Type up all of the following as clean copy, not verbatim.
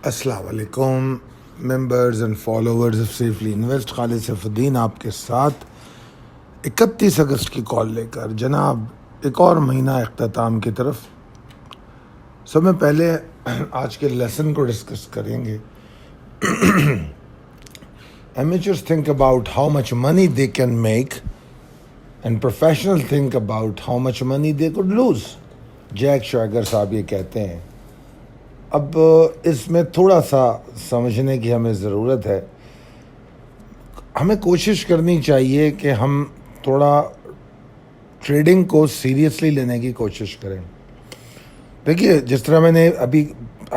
السلام علیکم members and followers of safely invest, Khalid Saifuddin آپ کے ساتھ 31 اگست کی کال لے کر جناب ایک اور مہینہ اختتام کی طرف. سب میں پہلے آج کے لیسن کو ڈسکس کریں گے. Amateurs think about how much money they can make and professionals think about how much money they could lose. Jack Schwager صاحب یہ کہتے ہیں. اب اس میں تھوڑا سا سمجھنے کی ہمیں ضرورت ہے. ہمیں کوشش کرنی چاہیے کہ ہم تھوڑا ٹریڈنگ کو سیریسلی لینے کی کوشش کریں. دیکھیے، جس طرح میں نے ابھی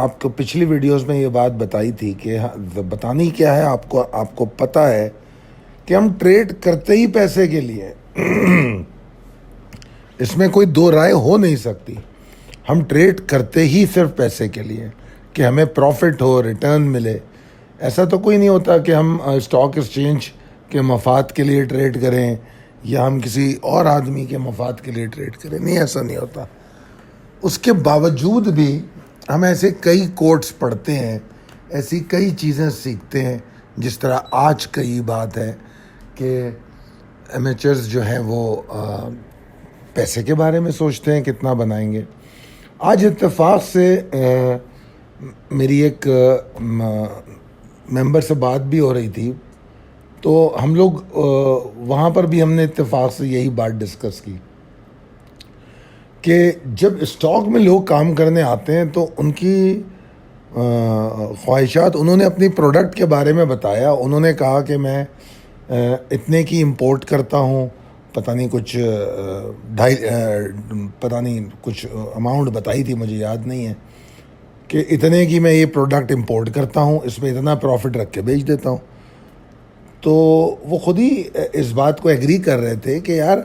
آپ کو پچھلی ویڈیوز میں یہ بات بتائی تھی کہ بتانی کیا ہے آپ کو پتہ ہے کہ ہم ٹریڈ کرتے ہی پیسے کے لیے. اس میں کوئی دو رائے ہو نہیں سکتی. ہم ٹریڈ کرتے ہی صرف پیسے کے لیے کہ ہمیں پروفٹ ہو، ریٹرن ملے. ایسا تو کوئی نہیں ہوتا کہ ہم اسٹاک ایکسچینج کے مفاد کے لیے ٹریڈ کریں یا ہم کسی اور آدمی کے مفاد کے لیے ٹریڈ کریں. نہیں، ایسا نہیں ہوتا. اس کے باوجود بھی ہم ایسے کئی کوٹس پڑھتے ہیں، ایسی کئی چیزیں سیکھتے ہیں. جس طرح آج کا یہ بات ہے کہ ایمیچرز جو ہیں وہ پیسے کے بارے میں سوچتے ہیں کتنا بنائیں گے. آج اتفاق سے میری ایک ممبر سے بات بھی ہو رہی تھی، تو ہم لوگ وہاں پر بھی ہم نے اتفاق سے یہی بات ڈسکس کی کہ جب اسٹاک میں لوگ کام کرنے آتے ہیں تو ان کی خواہشات، انہوں نے اپنی پروڈکٹ کے بارے میں بتایا. انہوں نے کہا کہ میں اتنے کی امپورٹ کرتا ہوں، پتہ نہیں کچھ اماؤنٹ بتائی تھی، مجھے یاد نہیں ہے، کہ اتنے کی میں یہ پروڈکٹ امپورٹ کرتا ہوں، اس میں اتنا پروفٹ رکھ کے بیچ دیتا ہوں. تو وہ خود ہی اس بات کو ایگری کر رہے تھے کہ یار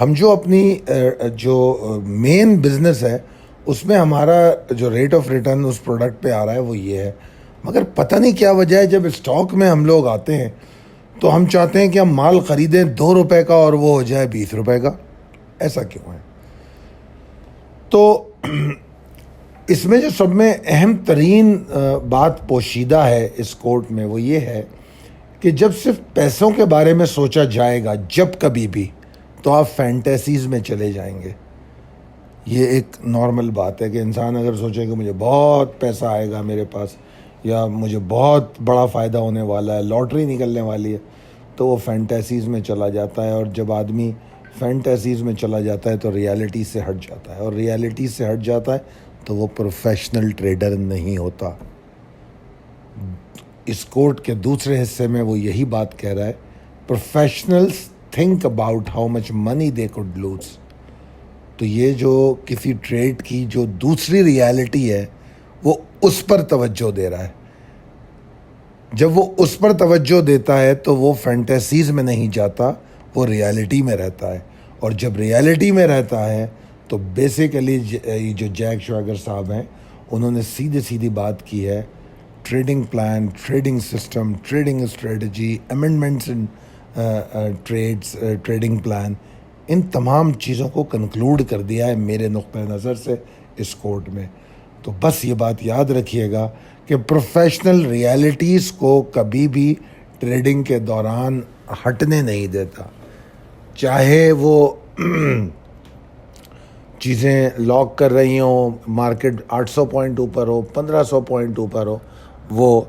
ہم جو اپنی جو مین بزنس ہے اس میں ہمارا جو ریٹ آف ریٹرن اس پروڈکٹ پہ آ رہا ہے وہ یہ ہے، مگر پتہ نہیں کیا وجہ ہے جب اسٹاک میں ہم لوگ آتے ہیں تو ہم چاہتے ہیں کہ ہم مال خریدیں 2 روپے کا اور وہ ہو جائے 20 روپے کا. ایسا کیوں ہے؟ تو اس میں جو سب میں اہم ترین بات پوشیدہ ہے اس کوٹ میں وہ یہ ہے کہ جب صرف پیسوں کے بارے میں سوچا جائے گا جب کبھی بھی، تو آپ فینٹیسیز میں چلے جائیں گے. یہ ایک نارمل بات ہے کہ انسان اگر سوچے کہ مجھے بہت پیسہ آئے گا میرے پاس یا مجھے بہت بڑا فائدہ ہونے والا ہے، لاٹری نکلنے والی ہے، تو وہ فینٹیسیز میں چلا جاتا ہے. اور جب آدمی فینٹیسیز میں چلا جاتا ہے تو ریالٹی سے ہٹ جاتا ہے، اور ریالٹی سے ہٹ جاتا ہے تو وہ پروفیشنل ٹریڈر نہیں ہوتا. اس کوٹ کے دوسرے حصے میں وہ یہی بات کہہ رہا ہے، professionals think about how much money they could lose. تو یہ جو کسی ٹریڈ کی جو دوسری ریالٹی ہے وہ اس پر توجہ دے رہا ہے. جب وہ اس پر توجہ دیتا ہے تو وہ فینٹیسیز میں نہیں جاتا، وہ ریالٹی میں رہتا ہے. اور جب ریالٹی میں رہتا ہے تو بیسیکلی جو جیک شواگر صاحب ہیں انہوں نے سیدھی بات کی ہے، trading plan, trading system, trading strategy, amendments in trading plan, ان تمام چیزوں کو کنکلوڈ کر دیا ہے میرے نقطۂ نظر سے اس کوٹ میں. تو بس یہ بات یاد رکھیے گا کہ پروفیشنل ریالٹیز کو کبھی بھی ٹریڈنگ کے دوران ہٹنے نہیں دیتا، چاہے وہ چیزیں لاک کر رہی ہوں، مارکیٹ 800 پوائنٹ اوپر ہو، 1500 پوائنٹ اوپر ہو، وہ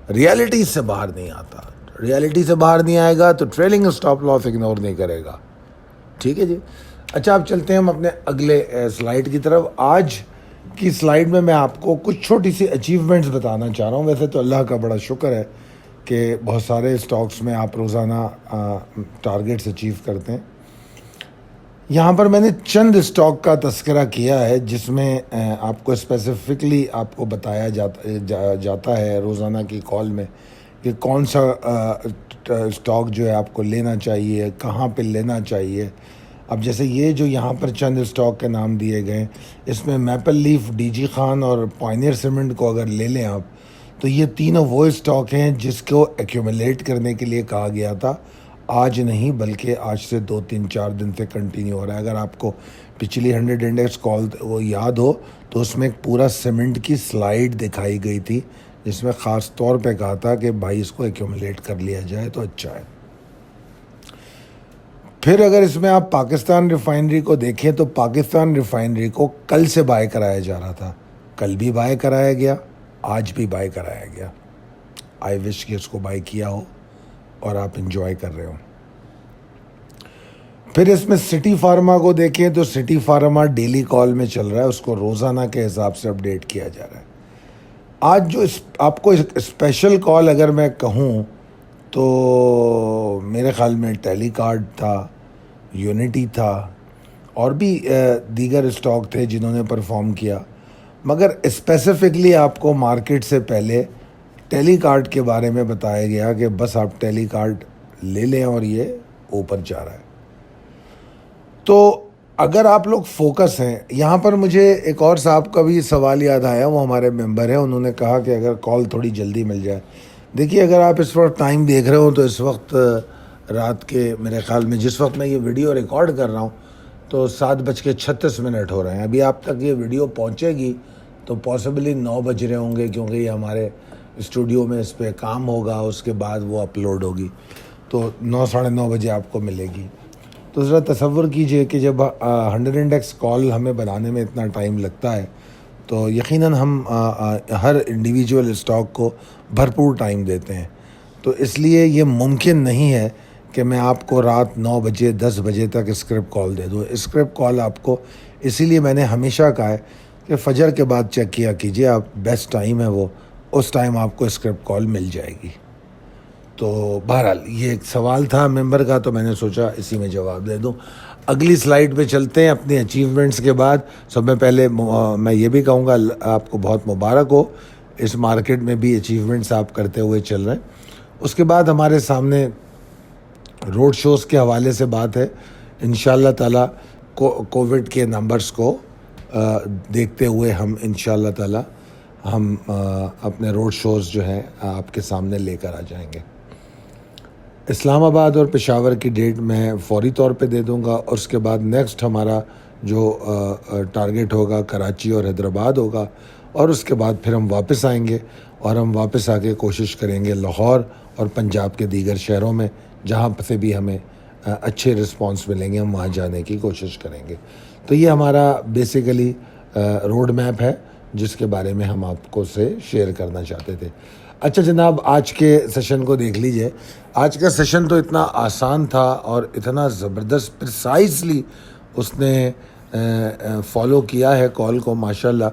ریالٹی سے باہر نہیں آتا. ریالٹی سے باہر نہیں آئے گا تو ٹریلنگ اسٹاپ لاس اگنور نہیں کرے گا. ٹھیک ہے جی. اچھا، اب چلتے ہیں ہم اپنے اگلے سلائیڈ کی طرف. آج کی سلائیڈ میں آپ کو کچھ چھوٹی سی اچیومنٹس بتانا چاہ رہا ہوں. ویسے تو اللہ کا بڑا شکر ہے کہ بہت سارے اسٹاکس میں آپ روزانہ ٹارگیٹس اچیو کرتے ہیں. یہاں پر میں نے چند اسٹاک کا تذکرہ کیا ہے جس میں آپ کو اسپیسیفکلی آپ کو بتایا جاتا ہے روزانہ کی کال میں کہ کون سا اسٹاک جو ہے آپ کو لینا چاہیے، کہاں پہ لینا چاہیے. اب جیسے یہ جو یہاں پر چند اسٹاک کے نام دیے گئے، اس میں maple leaf, D G Khan اور پائنیئر سیمنٹ کو اگر لے لیں آپ، تو یہ تینوں وہ اسٹاک ہیں جس کو ایکیومولیٹ کرنے کے لیے کہا گیا تھا. آج نہیں بلکہ آج سے 2-3-4 دن سے کنٹینیو ہو رہا ہے. اگر آپ کو پچھلی 100 انڈیکس کال وہ یاد ہو تو اس میں ایک پورا سیمنٹ کی سلائیڈ دکھائی گئی تھی جس میں خاص طور پہ کہا تھا کہ بھائی اس کو ایکومولیٹ کر لیا جائے تو اچھا ہے. پھر اگر اس میں آپ پاکستان ریفائنری کو دیکھیں تو پاکستان ریفائنری کو کل سے بائی کرایا جا رہا تھا, کل بھی بائی کرایا گیا, آج بھی بائی کرایا گیا. آئی وش کہ اس کو بائی کیا ہو اور آپ انجوائے کر رہے ہو. پھر اس میں سٹی فارما کو دیکھیں تو سٹی فارما ڈیلی کال میں چل رہا ہے, اس کو روزانہ کے حساب سے اپڈیٹ کیا جا رہا ہے. آج جو آپ کو اسپیشل کال اگر میں کہوں تو میرے خیال میں ٹیلی کارڈ تھا, یونٹی تھا, اور بھی دیگر اسٹاک تھے جنہوں نے پرفارم کیا. مگر اسپیسیفکلی آپ کو مارکیٹ سے پہلے ٹیلی کارڈ کے بارے میں بتایا گیا کہ بس آپ ٹیلی کارڈ لے لیں اور یہ اوپر جا رہا ہے. تو اگر آپ لوگ فوکس ہیں, یہاں پر مجھے ایک اور صاحب کا بھی سوال یاد آیا, وہ ہمارے ممبر ہیں, انہوں نے کہا کہ اگر کال تھوڑی جلدی مل جائے. دیکھیے اگر آپ اس وقت ٹائم دیکھ رہے ہو تو اس وقت رات کے میرے خیال میں جس وقت میں یہ ویڈیو ریکارڈ کر رہا ہوں تو 7:36 ہو رہے ہیں. ابھی آپ تک یہ ویڈیو پہنچے گی تو پاسبلی 9 بج رہے ہوں گے, کیونکہ یہ ہمارے اسٹوڈیو میں اس پہ کام ہوگا, اس کے بعد وہ اپلوڈ ہوگی تو 9 ساڑھے 9 بجے آپ کو ملے گی. تو ذرا تصور کیجئے کہ جب 100x کال ہمیں بنانے میں اتنا ٹائم لگتا ہے تو یقیناً ہم ہر انڈیویجول اسٹاک کو بھرپور ٹائم دیتے ہیں. تو اس لیے یہ ممکن نہیں ہے کہ میں آپ کو رات 9 بجے 10 بجے تک اسکرپٹ کال دے دوں. اسکرپٹ کال آپ کو اسی لیے میں نے ہمیشہ کہا ہے کہ فجر کے بعد چیک کیا کیجئے, آپ بیسٹ ٹائم ہے وہ, اس ٹائم آپ کو اسکرپٹ کال مل جائے گی. تو بہرحال یہ ایک سوال تھا ممبر کا, تو میں نے سوچا اسی میں جواب دے دوں. اگلی سلائیڈ پہ چلتے ہیں اپنی اچیومنٹس کے بعد. سب میں پہلے میں یہ بھی کہوں گا آپ کو بہت مبارک ہو, اس مارکیٹ میں بھی اچیومنٹس آپ کرتے ہوئے چل رہے ہیں. اس کے بعد ہمارے سامنے روڈ شوز کے حوالے سے بات ہے. انشاءاللہ تعالی کووڈ کے نمبرز کو دیکھتے ہوئے ہم انشاءاللہ تعالی ہم اپنے روڈ شوز جو ہیں آپ کے سامنے لے کر آ جائیں گے. اسلام آباد اور پشاور کی ڈیٹ میں فوری طور پہ دے دوں گا, اور اس کے بعد نیکسٹ ہمارا جو ٹارگٹ ہوگا کراچی اور حیدرآباد ہوگا, اور اس کے بعد پھر ہم واپس آئیں گے اور ہم واپس آ کے کوشش کریں گے لاہور اور پنجاب کے دیگر شہروں میں جہاں سے بھی ہمیں اچھے رسپانس ملیں گے, ہم وہاں جانے کی کوشش کریں گے. تو یہ ہمارا بیسیکلی روڈ میپ ہے جس کے بارے میں ہم آپ کو سے شیئر کرنا چاہتے تھے. اچھا جناب, آج کے سیشن کو دیکھ لیجئے. آج کا سیشن تو اتنا آسان تھا اور اتنا زبردست پریسائزلی اس نے فالو کیا ہے کال کو, ماشاءاللہ.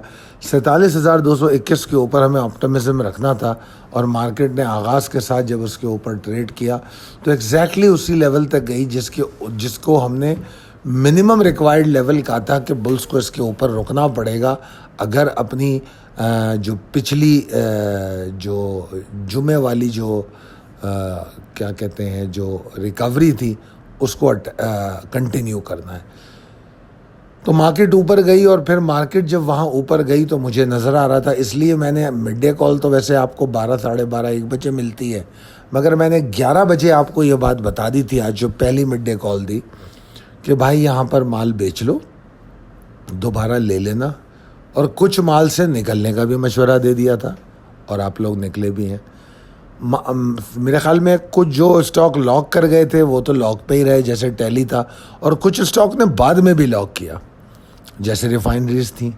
47,221 کے اوپر ہمیں آپٹمزم رکھنا تھا, اور مارکیٹ نے آغاز کے ساتھ جب اس کے اوپر ٹریڈ کیا تو ایگزیکٹلی اسی لیول تک گئی جس کو ہم نے منیمم ریکوائرڈ لیول کہا تھا کہ بلز کو اس کے اوپر رکنا پڑے گا اگر اپنی جو پچھلی جو جمعے والی جو کیا کہتے ہیں جو ریکوری تھی اس کو کنٹینیو کرنا ہے. تو مارکیٹ اوپر گئی, اور پھر مارکیٹ جب وہاں اوپر گئی تو مجھے نظر آ رہا تھا, اس لیے میں نے مڈ ڈے کال تو ویسے آپ کو 12 ساڑھے 12 1 بجے ملتی ہے, مگر میں نے 11 بجے آپ کو یہ بات بتا دی تھی آج جو پہلی مڈ ڈے کال دی کہ بھائی یہاں پر مال بیچ لو, دوبارہ لے لینا, اور کچھ مال سے نکلنے کا بھی مشورہ دے دیا تھا, اور آپ لوگ نکلے بھی ہیں. میرے خیال میں کچھ جو اسٹاک لاک کر گئے تھے وہ تو لاک پہ ہی رہے جیسے ٹیلی تھا, اور کچھ اسٹاک نے بعد میں بھی لاک کیا جیسے ریفائنریز تھیں.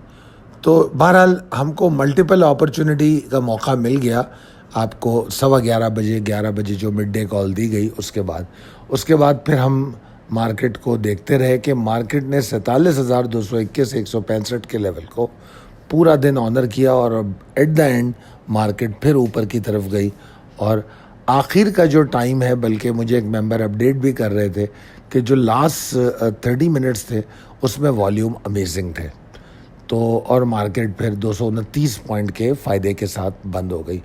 تو بہرحال ہم کو ملٹیپل اپرچونٹی کا موقع مل گیا. آپ کو 11:15 11 بجے جو مڈ ڈے کال دی گئی اس کے بعد پھر ہم مارکیٹ کو دیکھتے رہے کہ مارکیٹ نے 47,221 165 کے لیول کو پورا دن آنر کیا, اور اب ایٹ دا اینڈ مارکیٹ پھر اوپر کی طرف گئی. اور آخر کا جو ٹائم ہے, بلکہ مجھے ایک ممبر اپڈیٹ بھی کر رہے تھے کہ جو لاسٹ 30 منٹس تھے اس میں والیوم امیزنگ تھے, تو اور مارکیٹ پھر 229 پوائنٹ کے فائدے کے ساتھ بند ہو گئی.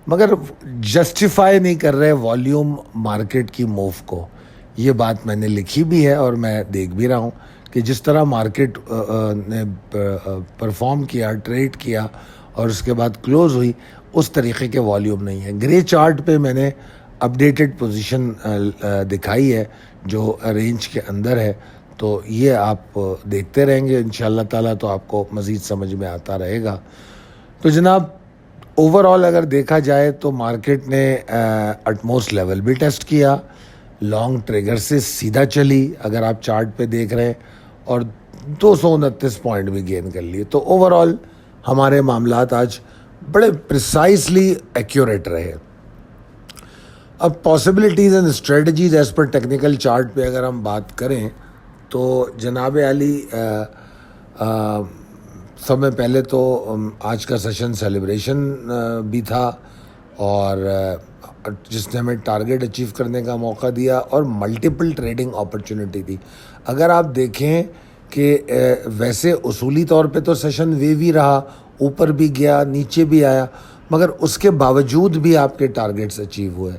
مگر جسٹیفائی نہیں کر رہے والیوم مارکیٹ کی موو کو, یہ بات میں نے لکھی بھی ہے اور میں دیکھ بھی رہا ہوں کہ جس طرح مارکیٹ نے پرفارم کیا, ٹریڈ کیا اور اس کے بعد کلوز ہوئی, اس طریقے کے والیوم نہیں ہے. گرے چارٹ پہ میں نے اپڈیٹڈ پوزیشن دکھائی ہے جو رینج کے اندر ہے, تو یہ آپ دیکھتے رہیں گے انشاءاللہ تعالیٰ تو آپ کو مزید سمجھ میں آتا رہے گا. تو جناب اوور آل اگر دیکھا جائے تو مارکیٹ نے اٹموسٹ لیول بھی ٹیسٹ کیا, لانگ ٹریگر سے سیدھا چلی اگر آپ چارٹ پہ دیکھ رہے ہیں, اور 229 پوائنٹ بھی گین کر لیے. تو اوور آل ہمارے معاملات آج بڑے پریسائزلی ایکوریٹ رہے. اب possibilities and strategies as per technical chart پہ اگر ہم بات کریں تو جناب عالی سب میں پہلے تو آج کا سیشن سیلیبریشن بھی تھا, اور جس نے ہمیں ٹارگیٹ اچیو کرنے کا موقع دیا, اور ملٹیپل ٹریڈنگ اپرچونٹی تھی. اگر آپ دیکھیں کہ ویسے اصولی طور پہ تو سیشن ویوی رہا, اوپر بھی گیا نیچے بھی آیا, مگر اس کے باوجود بھی آپ کے ٹارگیٹس اچیو ہوئے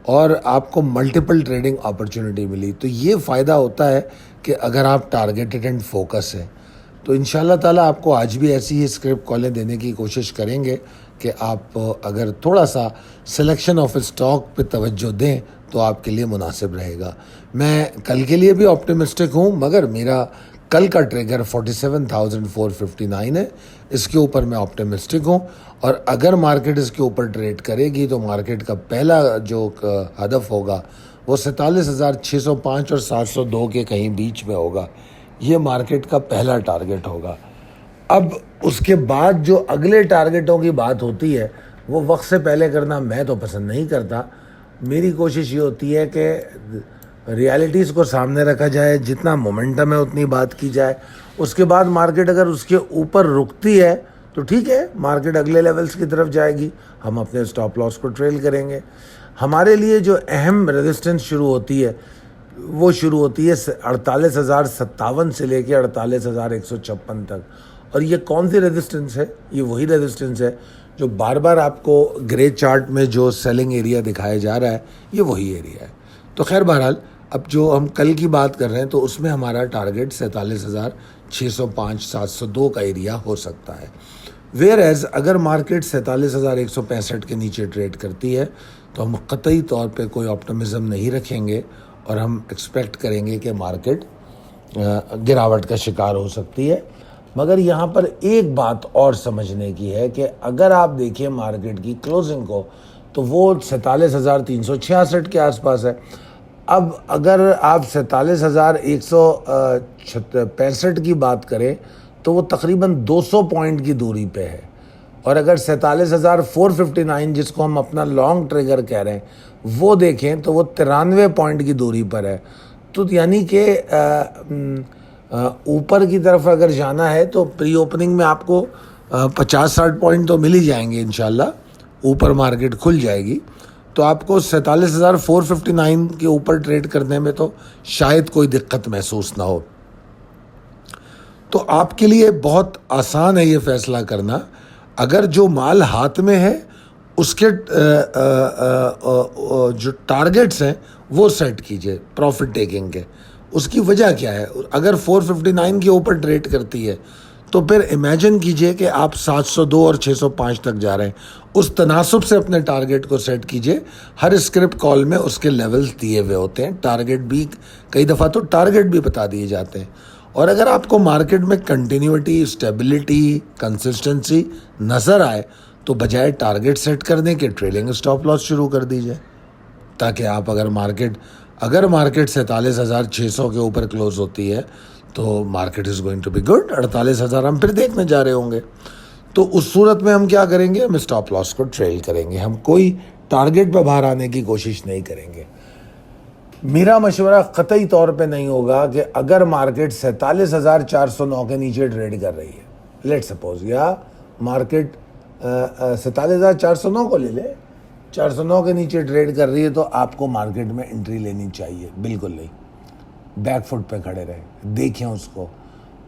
اور آپ کو ملٹیپل ٹریڈنگ اپرچونٹی ملی. تو یہ فائدہ ہوتا ہے کہ اگر آپ ٹارگیٹڈ اینڈ فوکس ہیں. تو انشاءاللہ تعالیٰ آپ کو آج بھی ایسی ہی اسکرپٹ کالیں دینے کی کوشش کریں گے کہ آپ اگر تھوڑا سا سلیکشن آف اسٹاک پہ توجہ دیں تو آپ کے لیے مناسب رہے گا. میں کل کے لیے بھی آپٹیمسٹک ہوں, مگر میرا کل کا ٹریگر 47,459 ہے, اس کے اوپر میں آپٹیمسٹک ہوں. اور اگر مارکیٹ اس کے اوپر ٹریڈ کرے گی تو مارکیٹ کا پہلا جو ہدف ہوگا وہ 47,605 اور 702 کے کہیں بیچ میں ہوگا. یہ مارکیٹ کا پہلا ٹارگٹ ہوگا. اب اس کے بعد جو اگلے ٹارگٹوں کی بات ہوتی ہے وہ وقت سے پہلے کرنا میں تو پسند نہیں کرتا. میری کوشش یہ ہوتی ہے کہ ریالٹیز کو سامنے رکھا جائے, جتنا مومنٹم ہے اتنی بات کی جائے. اس کے بعد مارکیٹ اگر اس کے اوپر رکتی ہے تو ٹھیک ہے, مارکیٹ اگلے لیولز کی طرف جائے گی, ہم اپنے اسٹاپ لاس کو ٹریل کریں گے. ہمارے لیے جو اہم ریزسٹنس شروع ہوتی ہے وہ شروع ہوتی ہے 48,057 سے لے کے 48,156 تک. اور یہ کون سی ریزسٹنس ہے؟ یہ وہی ریزسٹنس ہے جو بار بار آپ کو گرے چارٹ میں جو سیلنگ ایریا دکھایا جا رہا ہے, یہ وہی ایریا ہے. تو خیر بہرحال اب جو ہم کل کی بات کر رہے ہیں تو اس میں ہمارا ٹارگٹ 47,605 702 کا ایریا ہو سکتا ہے. ویئر ایز اگر مارکیٹ 47,165 کے نیچے ٹریڈ کرتی ہے تو ہم قطعی طور پہ کوئی آپٹمزم نہیں رکھیں گے, اور ہم ایکسپیکٹ کریں گے کہ مارکیٹ گراوٹ کا شکار ہو سکتی ہے. مگر یہاں پر ایک بات اور سمجھنے کی ہے کہ اگر آپ دیکھیں مارکیٹ کی کلوزنگ کو تو وہ 47,366 کے آس پاس ہے. اب اگر آپ 47,165 کی بات کریں تو وہ تقریباً 200 پوائنٹ کی دوری پہ ہے, اور اگر 47,459 جس کو ہم اپنا لانگ ٹریگر کہہ رہے ہیں وہ دیکھیں تو وہ 93 پوائنٹ کی دوری پر ہے. تو یعنی کہ اوپر کی طرف اگر جانا ہے تو پری اوپننگ میں آپ کو 50-60 پوائنٹ تو مل ہی جائیں گے انشاءاللہ, اوپر مارکیٹ کھل جائے گی. تو آپ کو 47,459 کے اوپر ٹریڈ کرنے میں تو شاید کوئی دقت محسوس نہ ہو. تو آپ کے لیے بہت آسان ہے یہ فیصلہ کرنا, اگر جو مال ہاتھ میں ہے اس کے جو ٹارگٹس ہیں وہ سیٹ کیجئے پروفٹ ٹیکنگ کے. اس کی وجہ کیا ہے؟ اگر 459 کے اوپر ٹریڈ کرتی ہے تو پھر امیجن کیجئے کہ آپ 702 اور 605 تک جا رہے ہیں. اس تناسب سے اپنے ٹارگٹ کو سیٹ کیجئے. ہر اسکرپٹ کال میں اس کے لیولز دیے ہوئے ہوتے ہیں, ٹارگٹ بھی کئی دفعہ تو ٹارگٹ بھی بتا دیے جاتے ہیں. اور اگر آپ کو مارکیٹ میں کنٹینیوٹی, اسٹیبلٹی, کنسسٹنسی نظر آئے تو بجائے ٹارگٹ سیٹ کرنے کے ٹریلنگ اسٹاپ لاس شروع کر دیجئے, تاکہ آپ اگر مارکیٹ 47,600 کے اوپر کلوز ہوتی ہے تو market is going to be good. 48,000 ہم پھر دیکھنے جا رہے ہوں گے. تو اس صورت میں ہم کیا کریں گے؟ ہم اسٹاپ لاس کو ٹریل کریں گے, ہم کوئی ٹارگٹ پہ باہر آنے کی کوشش نہیں کریں گے. میرا مشورہ قطعی طور پہ نہیں ہوگا کہ اگر مارکیٹ 47,409 کے نیچے ٹریڈ کر رہی ہے, لیٹ سپوز, یا مارکیٹ 47,409 کو لے لے, 409 کے نیچے ٹریڈ کر رہی ہے تو آپ کو مارکیٹ میں انٹری لینی چاہیے. بالکل نہیں, بیک فٹ پہ کھڑے رہیں, دیکھیں اس کو.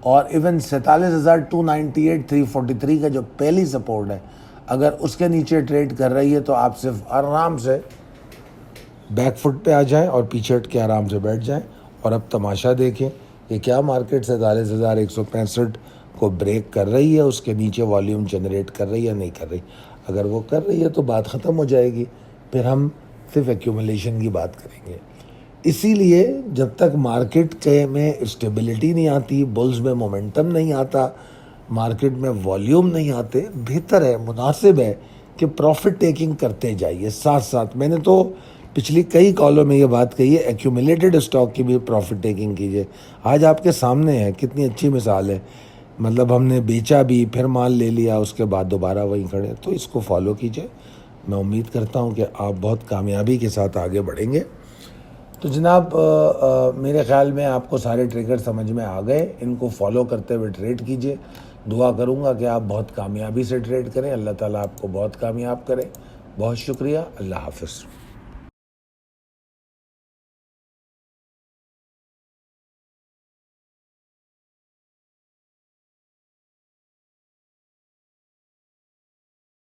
اور ایون 47,298 343 کا جو پہلی سپورٹ ہے, اگر اس کے نیچے ٹریڈ کر رہی ہے تو آپ صرف آرام سے بیک فٹ پہ آ جائیں اور پیچھے ہٹ کے آرام سے بیٹھ جائیں, اور اب تماشا دیکھیں کہ کیا مارکیٹ 47,165 کو بریک کر رہی ہے, اس کے نیچے والیوم جنریٹ کر رہی ہے یا نہیں کر رہی. اگر وہ کر رہی ہے تو بات ختم ہو جائے گی, پھر ہم صرف ایکیومولیشن کی بات کریں گے. اسی لیے جب تک مارکیٹ کے میں اسٹیبلٹی نہیں آتی, بلز میں مومنٹم نہیں آتا, مارکیٹ میں والیوم نہیں آتے, بہتر ہے, مناسب ہے کہ پروفٹ ٹیکنگ کرتے جائیے ساتھ ساتھ. میں نے تو پچھلی کئی کالوں میں یہ بات کہی ہے, ایکیومولیٹڈ اسٹاک کی بھی پروفٹ ٹیکنگ کیجیے. آج آپ کے سامنے ہے, کتنی اچھی مثال ہے. مطلب ہم نے بیچا بھی, پھر مال لے لیا, اس کے بعد دوبارہ وہیں کھڑے. تو اس کو فالو کیجیے. میں امید کرتا ہوں کہ آپ بہت کامیابی کے ساتھ آگے بڑھیں گے. تو جناب میرے خیال میں آپ کو سارے ٹریگر سمجھ میں آ گئے. ان کو فالو کرتے ہوئے ٹریڈ کیجیے. دعا کروں گا کہ آپ بہت کامیابی سے ٹریڈ کریں. اللہ تعالیٰ آپ کو بہت کامیاب کرے. بہت شکریہ. اللہ حافظ.